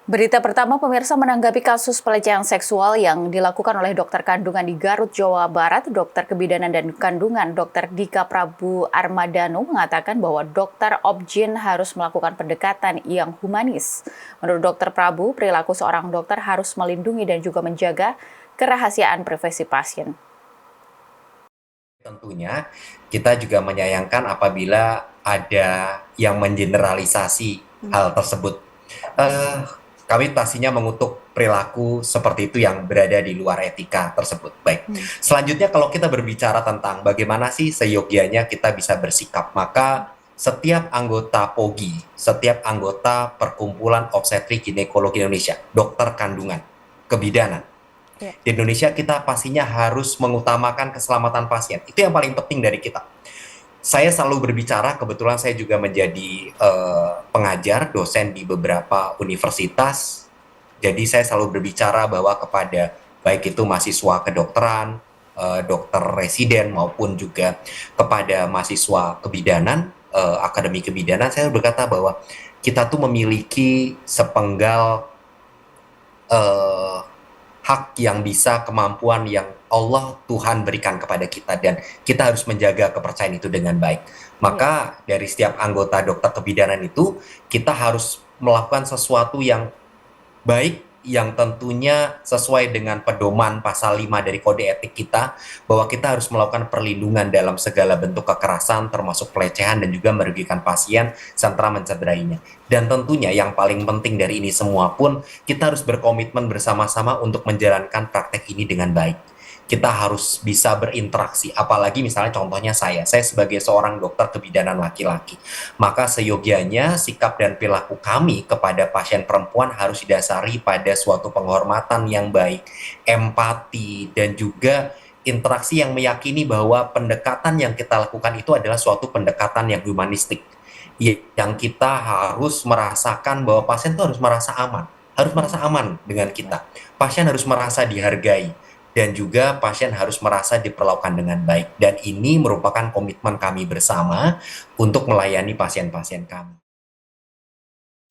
Berita pertama pemirsa menanggapi kasus pelecehan seksual yang dilakukan oleh dokter kandungan di Garut, Jawa Barat, dokter kebidanan dan kandungan Dr. Dika Prabu Armadano mengatakan bahwa dokter Objin harus melakukan pendekatan yang humanis. Menurut dokter Prabu, perilaku seorang dokter harus melindungi dan juga menjaga kerahasiaan privasi pasien. Tentunya kita juga menyayangkan apabila ada yang mengeneralisasi hal tersebut. Eh, Kami pastinya mengutuk perilaku seperti itu yang berada di luar etika tersebut. Baik, selanjutnya kalau kita berbicara tentang bagaimana sih seyogianya kita bisa bersikap, maka setiap anggota POGI, setiap anggota Perkumpulan Obstetrik Ginekologi Indonesia, dokter kandungan, kebidanan, Ya. di Indonesia kita pastinya harus mengutamakan keselamatan pasien. Itu yang paling penting dari kita. Saya selalu berbicara, kebetulan saya juga menjadi pengajar, dosen di beberapa universitas. Jadi saya selalu berbicara bahwa kepada baik itu mahasiswa kedokteran, dokter residen maupun juga kepada mahasiswa kebidanan, akademi kebidanan, saya berkata bahwa kita tuh memiliki sepenggal eh, hak yang bisa, kemampuan yang Allah Tuhan berikan kepada kita dan kita harus menjaga kepercayaan itu dengan baik. Iya. Maka dari setiap anggota dokter kebidanan itu kita harus melakukan sesuatu yang baik yang tentunya sesuai dengan pedoman pasal 5 dari kode etik kita bahwa kita harus melakukan perlindungan dalam segala bentuk kekerasan termasuk pelecehan dan juga merugikan pasien serta mencederainya. Dan tentunya yang paling penting dari ini semua pun kita harus berkomitmen bersama-sama untuk menjalankan praktek ini dengan baik. Kita harus bisa berinteraksi, apalagi misalnya contohnya saya sebagai seorang dokter kebidanan laki-laki, maka seyogianya sikap dan perilaku kami kepada pasien perempuan harus didasari pada suatu penghormatan yang baik, empati, dan juga interaksi yang meyakini bahwa pendekatan yang kita lakukan itu adalah suatu pendekatan yang humanistik, yang kita harus merasakan bahwa pasien itu harus merasa aman dengan kita. Pasien harus merasa dihargai, dan juga pasien harus merasa diperlakukan dengan baik. Dan ini merupakan komitmen kami bersama untuk melayani pasien-pasien kami.